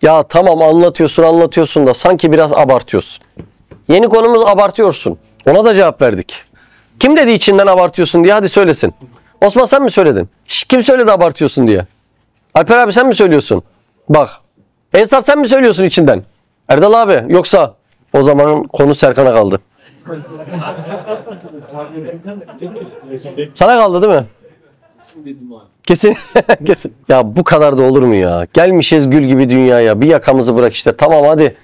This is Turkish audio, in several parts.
Ya tamam anlatıyorsun da sanki biraz abartıyorsun. Yeni konumuz abartıyorsun. Ona da cevap verdik. Kim dedi içinden abartıyorsun diye, hadi söylesin. Osman sen mi söyledin? Kim söyledi abartıyorsun diye? Alper abi sen mi söylüyorsun? Bak. Ensar sen mi söylüyorsun içinden? Erdal abi yoksa o zaman konu Serkan'a kaldı. Sana kaldı değil mi? Kesin. Kesin. Ya bu kadar da olur mu ya? Gelmişiz gül gibi dünyaya. Bir yakamızı bırak işte. Tamam hadi.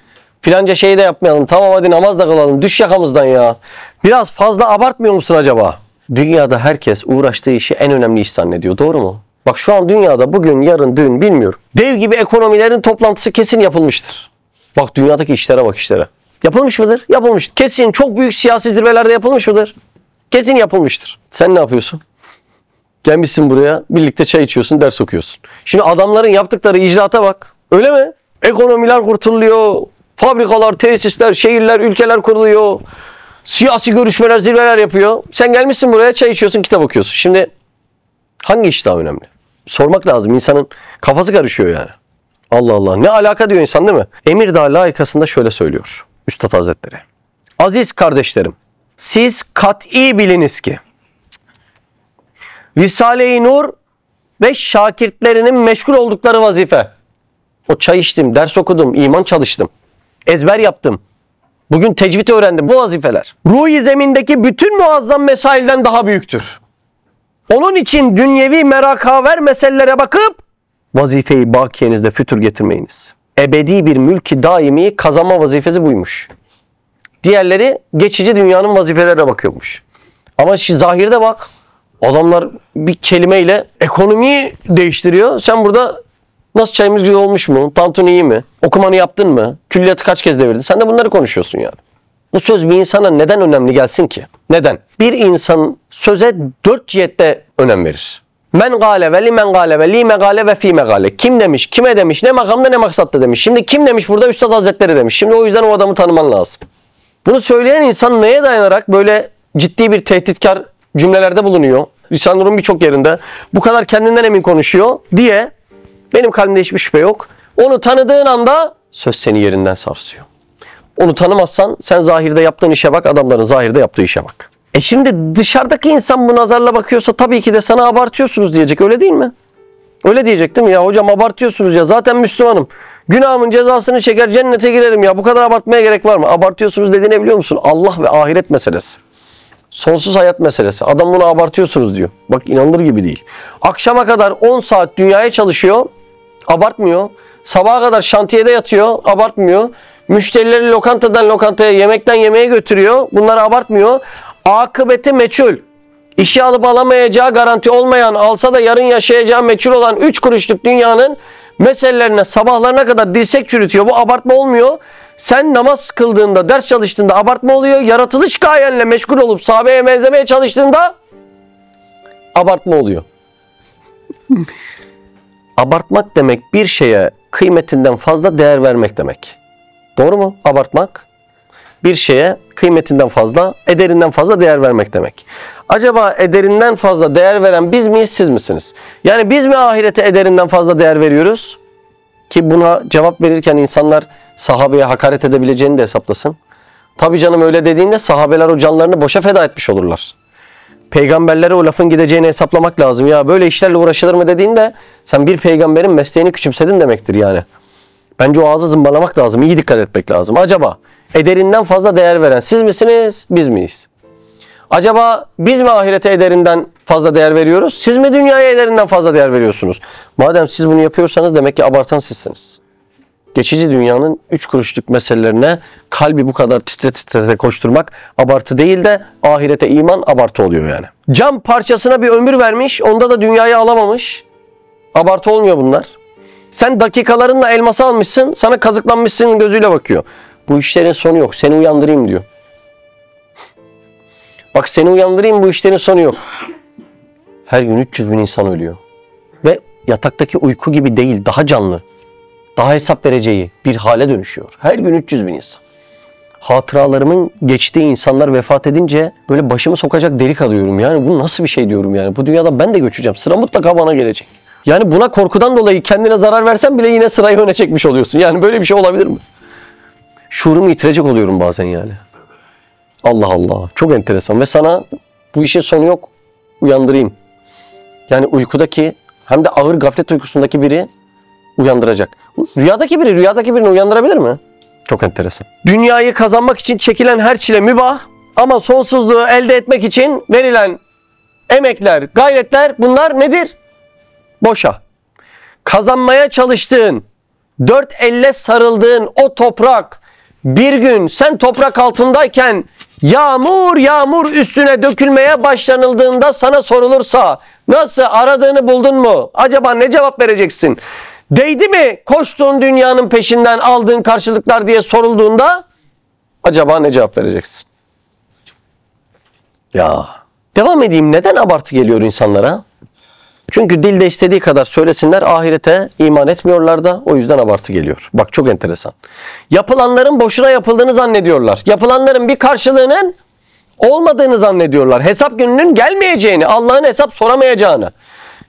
Filanca şeyi de yapmayalım. Tamam hadi namaz da kılalım. Düş yakamızdan ya. Biraz fazla abartmıyor musun acaba? Dünyada herkes uğraştığı işi en önemli iş zannediyor. Doğru mu? Bak şu an dünyada bugün, yarın, dün bilmiyorum. Dev gibi ekonomilerin toplantısı kesin yapılmıştır. Bak dünyadaki işlere bak işlere. Yapılmış mıdır? Yapılmış. Kesin çok büyük siyasi zirvelerde yapılmış mıdır? Kesin yapılmıştır. Sen ne yapıyorsun? Gelmişsin buraya, birlikte çay içiyorsun, ders okuyorsun. Şimdi adamların yaptıkları icraata bak. Öyle mi? Ekonomiler kurtuluyor, fabrikalar, tesisler, şehirler, ülkeler kuruluyor. Siyasi görüşmeler, zirveler yapıyor. Sen gelmişsin buraya, çay içiyorsun, kitap okuyorsun. Şimdi hangi iş daha önemli? Sormak lazım. İnsanın kafası karışıyor yani. Allah Allah. Ne alaka diyor insan değil mi? Emirdağ layıkasında şöyle söylüyor Üstad Hazretleri. Aziz kardeşlerim, siz kat'i biliniz ki Risale-i Nur ve şakirtlerinin meşgul oldukları vazife. O çay içtim, ders okudum, iman çalıştım, ezber yaptım. Bugün tecvid öğrendim. Bu vazifeler ruh-i zemindeki bütün muazzam mesailden daha büyüktür. Onun için dünyevi merakaver meselelere bakıp vazife-i bakiyenizde fütur getirmeyiniz. Ebedi bir mülk-i daimi kazanma vazifesi buymuş. Diğerleri geçici dünyanın vazifelerine bakıyormuş. Ama şimdi zahirde bak. Adamlar bir kelimeyle ekonomiyi değiştiriyor. Sen burada nasıl çayımız güzel olmuş mu? Tantuni iyi mi? Okumanı yaptın mı? Külliyatı kaç kez devirdin? Sen de bunları konuşuyorsun yani. Bu söz bir insana neden önemli gelsin ki? Neden? Bir insan söze 4 cihette önem verir. Men gale ve li men gale ve li megale ve fi megale. Kim demiş, kime demiş, ne makamda ne maksatta demiş. Şimdi kim demiş burada? Üstad Hazretleri demiş. Şimdi o yüzden o adamı tanıman lazım. Bunu söyleyen insan neye dayanarak böyle ciddi bir tehditkar cümlelerde bulunuyor? Risale-i Nur'un birçok yerinde bu kadar kendinden emin konuşuyor diye benim kalbimde hiçbir şüphe yok. Onu tanıdığın anda söz seni yerinden sarsıyor. Onu tanımazsan sen zahirde yaptığın işe bak, adamların zahirde yaptığı işe bak. Şimdi dışarıdaki insan bu nazarla bakıyorsa tabii ki de sana abartıyorsunuz diyecek, öyle değil mi? Öyle diyecek değil mi? Ya hocam abartıyorsunuz ya, zaten Müslümanım. Günahımın cezasını çeker cennete girerim ya, bu kadar abartmaya gerek var mı? Abartıyorsunuz dediğini biliyor musun? Allah ve ahiret meselesi. Sonsuz hayat meselesi. Adam bunu abartıyorsunuz diyor. Bak inanılır gibi değil. Akşama kadar 10 saat dünyaya çalışıyor. Abartmıyor. Sabaha kadar şantiyede yatıyor. Abartmıyor. Müşterileri lokantadan lokantaya, yemekten yemeğe götürüyor. Bunları abartmıyor. Akıbeti meçhul. İşi alıp alamayacağı garanti olmayan, alsa da yarın yaşayacağı meçhul olan 3 kuruşluk dünyanın meselelerine sabahlarına kadar dirsek çürütüyor. Bu abartma olmuyor. Sen namaz kıldığında, ders çalıştığında abartma oluyor. Yaratılış gayenle meşgul olup sahabeye benzemeye çalıştığında abartma oluyor. Abartmak demek bir şeye kıymetinden fazla değer vermek demek. Doğru mu? Abartmak bir şeye kıymetinden fazla, ederinden fazla değer vermek demek. Acaba ederinden fazla değer veren biz miyiz, siz misiniz? Yani biz mi ahirete ederinden fazla değer veriyoruz? Ki buna cevap verirken insanlar sahabeye hakaret edebileceğini de hesaplasın. Tabii canım öyle dediğinde sahabeler o canlarını boşa feda etmiş olurlar. Peygamberlere o lafın gideceğini hesaplamak lazım. Ya böyle işlerle uğraşılır mı dediğinde sen bir peygamberin mesleğini küçümsedin demektir yani. Bence o ağzı zımbalamak lazım. İyi dikkat etmek lazım. Acaba ederinden fazla değer veren siz misiniz, biz miyiz? Acaba biz mi ahirete ederinden fazla değer veriyoruz? Siz mi dünyaya ederinden fazla değer veriyorsunuz? Madem siz bunu yapıyorsanız demek ki abartan sizsiniz. Geçici dünyanın 3 kuruşluk meselelerine kalbi bu kadar titre titre koşturmak abartı değil de ahirete iman abartı oluyor yani. Cam parçasına bir ömür vermiş, onda da dünyayı alamamış. Abartı olmuyor bunlar. Sen dakikalarınla elması almışsın, sana kazıklanmışsın gözüyle bakıyor. Bu işlerin sonu yok, seni uyandırayım diyor. Bak seni uyandırayım, bu işlerin sonu yok. Her gün 300 bin insan ölüyor. Ve yataktaki uyku gibi değil, daha canlı, daha hesap vereceği bir hale dönüşüyor. Her gün 300 bin insan. Hatıralarımın geçtiği insanlar vefat edince böyle başımı sokacak delik alıyorum. Yani bu nasıl bir şey diyorum yani. Bu dünyada ben de göçeceğim. Sıra mutlaka bana gelecek. Yani buna korkudan dolayı kendine zarar versen bile yine sırayı öne çekmiş oluyorsun. Yani böyle bir şey olabilir mi? Şuurumu yitirecek oluyorum bazen yani. Allah Allah. Çok enteresan. Ve sana bu işin sonu yok. Uyandırayım. Yani uykudaki hem de ağır gaflet uykusundaki biri uyandıracak. Rüyadaki birini uyandırabilir mi? Çok enteresan. Dünyayı kazanmak için çekilen her çile mübah ama sonsuzluğu elde etmek için verilen emekler, gayretler bunlar nedir? Boşa. Kazanmaya çalıştığın, dört elle sarıldığın o toprak bir gün sen toprak altındayken yağmur üstüne dökülmeye başlanıldığında sana sorulursa nasıl, aradığını buldun mu? Acaba ne cevap vereceksin? Değdi mi koştuğun dünyanın peşinden aldığın karşılıklar diye sorulduğunda acaba ne cevap vereceksin? Ya devam edeyim. Neden abartı geliyor insanlara? Çünkü dilde istediği kadar söylesinler ahirete iman etmiyorlar da o yüzden abartı geliyor. Bak çok enteresan. Yapılanların boşuna yapıldığını zannediyorlar. Yapılanların bir karşılığının olmadığını zannediyorlar. Hesap gününün gelmeyeceğini, Allah'ın hesap soramayacağını.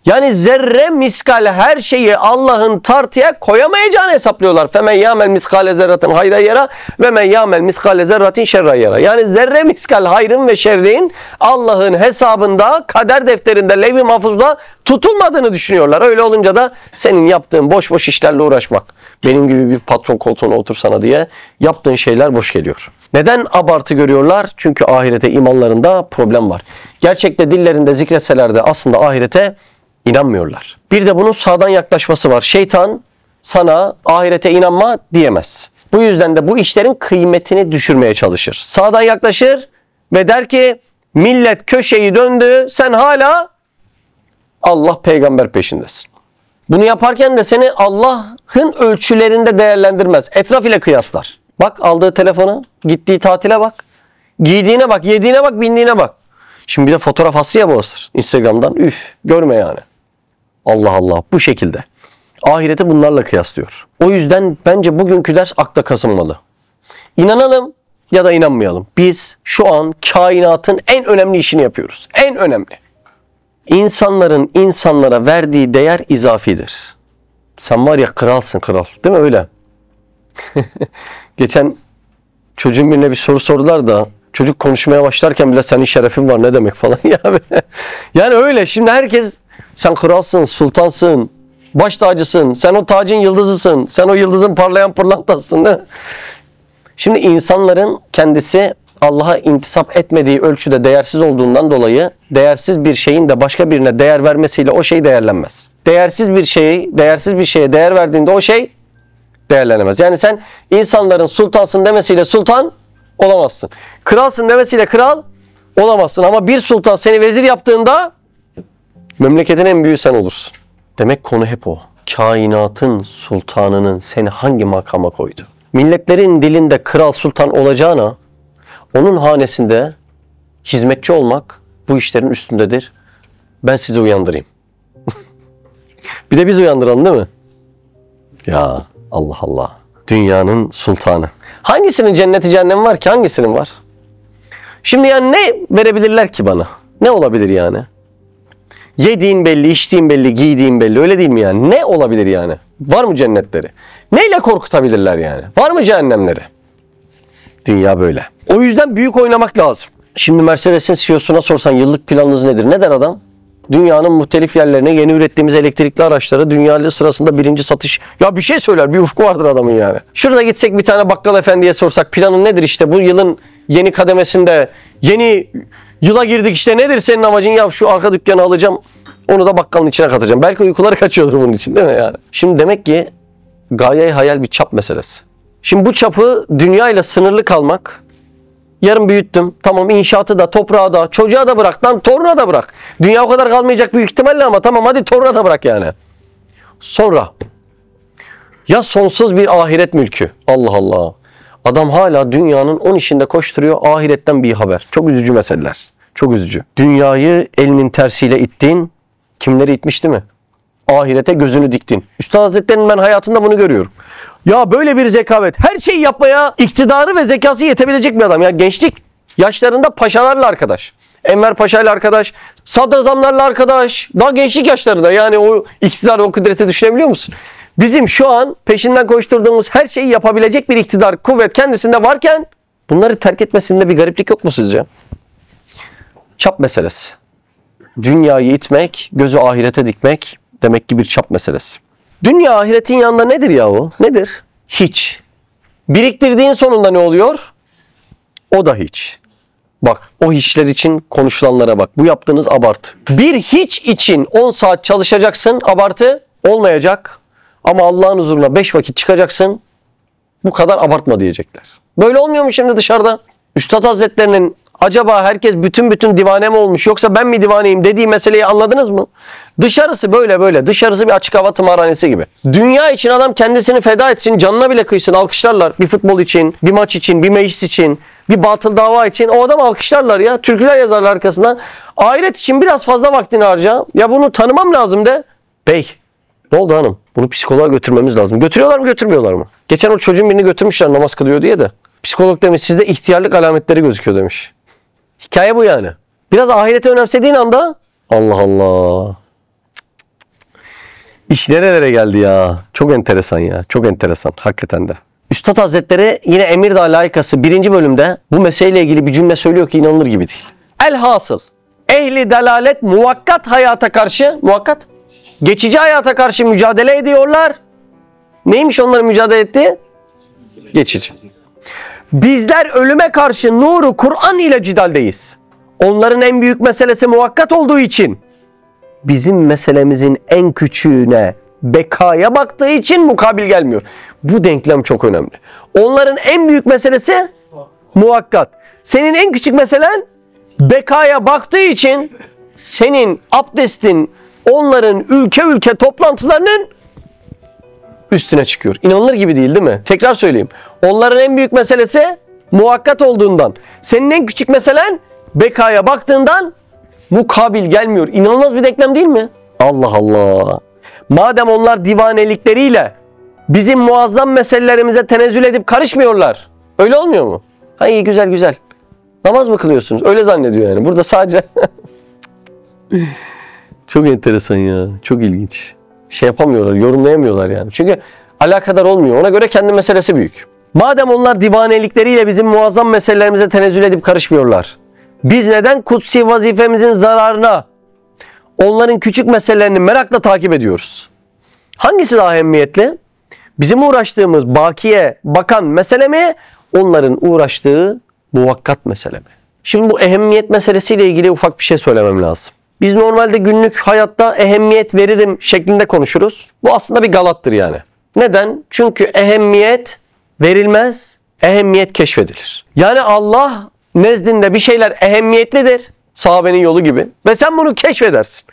Yani zerre miskal her şeyi Allah'ın tartıya koyamayacağını hesaplıyorlar. فَمَنْ يَعْمَلْ مِسْقَالَ زَرَّةٍ hayra yara ve men يَعْمَلْ مِسْقَالَ زَرَّةٍ şerra yara. Yani zerre miskal hayrın ve şerrin Allah'ın hesabında, kader defterinde, levh-i mahfuzda tutulmadığını düşünüyorlar. Öyle olunca da senin yaptığın boş boş işlerle uğraşmak, benim gibi bir patron koltuğuna otursana diye yaptığın şeyler boş geliyor. Neden abartı görüyorlar? Çünkü ahirete imanlarında problem var. Gerçekte dillerinde zikretseler de aslında ahirete İnanmıyorlar. Bir de bunun sağdan yaklaşması var. Şeytan sana ahirete inanma diyemez. Bu yüzden de bu işlerin kıymetini düşürmeye çalışır. Sağdan yaklaşır ve der ki millet köşeyi döndü, sen hala Allah peygamber peşindesin. Bunu yaparken de seni Allah'ın ölçülerinde değerlendirmez. Etraf ile kıyaslar. Bak aldığı telefona, gittiği tatile bak, giydiğine bak, yediğine bak, bindiğine bak. Şimdi bir de fotoğraf aslı ya bu asır. Instagram'dan görme yani. Allah Allah bu şekilde. Ahireti bunlarla kıyaslıyor. O yüzden bence bugünkü ders akla kazınmalı. İnanalım ya da inanmayalım. Biz şu an kainatın en önemli işini yapıyoruz. En önemli. İnsanların insanlara verdiği değer izafidir. Sen var ya kralsın kral. Değil mi öyle? Geçen çocuğun birine bir soru sordular da çocuk konuşmaya başlarken bile senin şerefin var ne demek falan ya. Yani öyle şimdi herkes sen kralsın, sultansın, baş tacısın, sen o tacın yıldızısın, sen o yıldızın parlayan pırlantasın. Değil mi? Şimdi insanların kendisi Allah'a intisap etmediği ölçüde değersiz olduğundan dolayı değersiz bir şeyin de başka birine değer vermesiyle o şey değerlenmez. Değersiz bir şeye değer verdiğinde o şey değerlenemez. Yani sen insanların sultansın demesiyle sultan olamazsın. Kralsın demesiyle kral olamazsın. Ama bir sultan seni vezir yaptığında memleketin en büyüğü sen olursun. Demek konu hep o. Kainatın sultanının seni hangi makama koydu? Milletlerin dilinde kral sultan olacağına onun hanesinde hizmetçi olmak bu işlerin üstündedir. Ben sizi uyandırayım. Bir de biz uyandıralım değil mi? Ya Allah Allah. Dünyanın sultanı. Hangisinin cenneti cehennemi var ki? Hangisinin var? Şimdi yani ne verebilirler ki bana? Ne olabilir yani? Yediğin belli, içtiğin belli, giydiğin belli. Öyle değil mi yani? Ne olabilir yani? Var mı cennetleri? Neyle korkutabilirler yani? Var mı cehennemleri? Dünya böyle. O yüzden büyük oynamak lazım. Şimdi Mercedes'in CEO'suna sorsan yıllık planınız nedir? Ne der adam? Dünyanın muhtelif yerlerine yeni ürettiğimiz elektrikli araçları dünya sırasında birinci satış. Ya bir şey söyler, bir ufku vardır adamın yani. Şurada gitsek bir tane bakkal efendiye sorsak planın nedir işte bu yılın yeni kademesinde yeni yıla girdik işte nedir senin amacın? Ya şu arka dükkanı alacağım onu da bakkalın içine katacağım. Belki uykuları kaçıyordur bunun için değil mi yani? Şimdi demek ki gaye hayal bir çap meselesi. Şimdi bu çapı dünyayla sınırlı kalmak. Yarın büyüttüm. Tamam inşaatı da, toprağı da, çocuğa da bırak. Lan toruna da bırak. Dünya o kadar kalmayacak büyük ihtimalle ama tamam hadi toruna da bırak yani. Sonra ya sonsuz bir ahiret mülkü. Allah Allah. Adam hala dünyanın 10 işinde koşturuyor. Ahiretten bir haber. Çok üzücü meseleler. Çok üzücü. Dünyayı elinin tersiyle ittin. Kimleri itmişti mi? Ahirete gözünü diktin. Üstad Hazretleri'nin ben hayatında bunu görüyorum. Ya böyle bir zekavet. Her şeyi yapmaya iktidarı ve zekası yetebilecek bir adam. Ya gençlik yaşlarında paşalarla arkadaş. Enver Paşa ile arkadaş, sadrazamlarla arkadaş, daha gençlik yaşlarında, yani o iktidar, o kudreti düşünebiliyor musun? Bizim şu an peşinden koşturduğumuz her şeyi yapabilecek bir iktidar, kuvvet kendisinde varken bunları terk etmesinde bir gariplik yok mu sizce? Çap meselesi. Dünyayı itmek, gözü ahirete dikmek demek ki bir çap meselesi. Dünya ahiretin yanında nedir yahu? Nedir? Hiç. Biriktirdiğin sonunda ne oluyor? O da hiç. Bak, o hiçler için konuşulanlara bak. Bu yaptığınız abartı. Bir hiç için 10 saat çalışacaksın, abartı olmayacak. Ama Allah'ın huzuruna 5 vakit çıkacaksın, bu kadar abartma diyecekler. Böyle olmuyor mu şimdi dışarıda? Üstad Hazretlerinin acaba herkes bütün divane mi olmuş, yoksa ben mi divaneyim dediği meseleyi anladınız mı? Dışarısı böyle. Dışarısı bir açık hava tımarhanesi gibi. Dünya için adam kendisini feda etsin, canına bile kıysın, alkışlarlar. Bir futbol için, bir maç için, bir meclis için, bir batıl dava için o adam alkışlarlar ya. Türküler yazarlar arkasından. Ahiret için biraz fazla vaktini harca. Ya bunu tanımam lazım de. Bey, ne oldu hanım? Bunu psikoloğa götürmemiz lazım. Götürüyorlar mı, götürmüyorlar mı? Geçen o çocuğun birini götürmüşler namaz kılıyor diye de. Psikolog demiş, sizde ihtiyarlık alametleri gözüküyor demiş. Hikaye bu yani. Biraz ahireti önemsediğin anda Allah Allah. İş nerelere geldi ya. Çok enteresan ya. Çok enteresan. Hakikaten de. Üstad Hazretleri yine Emirdağ Layıkası 1. bölümde bu meseleyle ilgili bir cümle söylüyor ki inanılır gibi değil. Elhasıl ehli delalet muvakkat hayata karşı, muvakkat, geçici hayata karşı mücadele ediyorlar. Neymiş onların mücadele ettiği? Geçici. Bizler ölüme karşı nuru Kur'an ile cidaldeyiz. Onların en büyük meselesi muvakkat olduğu için bizim meselemizin en küçüğüne, bekaya baktığı için mukabil gelmiyor. Bu denklem çok önemli. Onların en büyük meselesi muvakkat. Senin en küçük meselen bekaya baktığı için senin abdestin onların ülke toplantılarının üstüne çıkıyor. İnanılır gibi değil mi? Tekrar söyleyeyim. Onların en büyük meselesi muvakkat olduğundan, senin en küçük meselen bekaya baktığından mukabil gelmiyor. İnanılmaz bir denklem değil mi? Allah Allah. Madem onlar divanelikleriyle bizim muazzam meselelerimize tenezzül edip karışmıyorlar. Öyle olmuyor mu? Ha iyi, güzel. Namaz mı kılıyorsunuz? Öyle zannediyor yani. Burada sadece çok enteresan ya. Çok ilginç. Şey yapamıyorlar, yorumlayamıyorlar yani. Çünkü alakadar olmuyor. Ona göre kendi meselesi büyük. Madem onlar divanelikleriyle bizim muazzam meselelerimize tenezzül edip karışmıyorlar, biz neden kutsi vazifemizin zararına onların küçük meselelerini merakla takip ediyoruz? Hangisi daha ehemmiyetli? Bizim uğraştığımız bakiye bakan mesele mi? Onların uğraştığı muvakkat mesele mi? Şimdi bu ehemmiyet meselesiyle ilgili ufak bir şey söylemem lazım. Biz normalde günlük hayatta ehemmiyet veririm şeklinde konuşuruz. Bu aslında bir galattır yani. Neden? Çünkü ehemmiyet verilmez, ehemmiyet keşfedilir. Yani Allah nezdinde bir şeyler ehemmiyetlidir. Sahabenin yolu gibi. Ve sen bunu keşfedersin.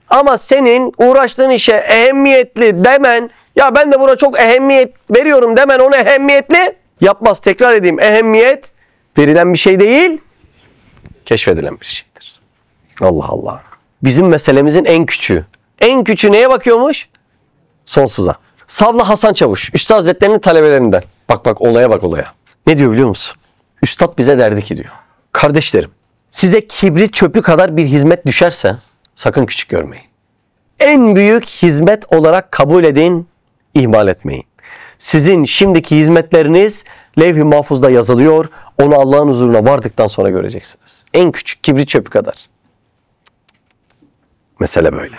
Ama senin uğraştığın işe ehemmiyetli demen, ya ben de buna çok ehemmiyet veriyorum demen onu ehemmiyetli yapmaz. Tekrar edeyim, ehemmiyet verilen bir şey değil, keşfedilen bir şeydir. Allah Allah. Bizim meselemizin en küçüğü. En küçüğü neye bakıyormuş? Sonsuza. Savla Hasan Çavuş, Üstad Hazretleri'nin talebelerinden. Bak olaya bak olaya. Ne diyor biliyor musun? Üstad bize derdi ki diyor. Kardeşlerim, size kibrit çöpü kadar bir hizmet düşerse sakın küçük görmeyin. En büyük hizmet olarak kabul edin, ihmal etmeyin. Sizin şimdiki hizmetleriniz levh-i mahfuzda yazılıyor. Onu Allah'ın huzuruna vardıktan sonra göreceksiniz. En küçük kibrit çöpü kadar. Mesele böyle.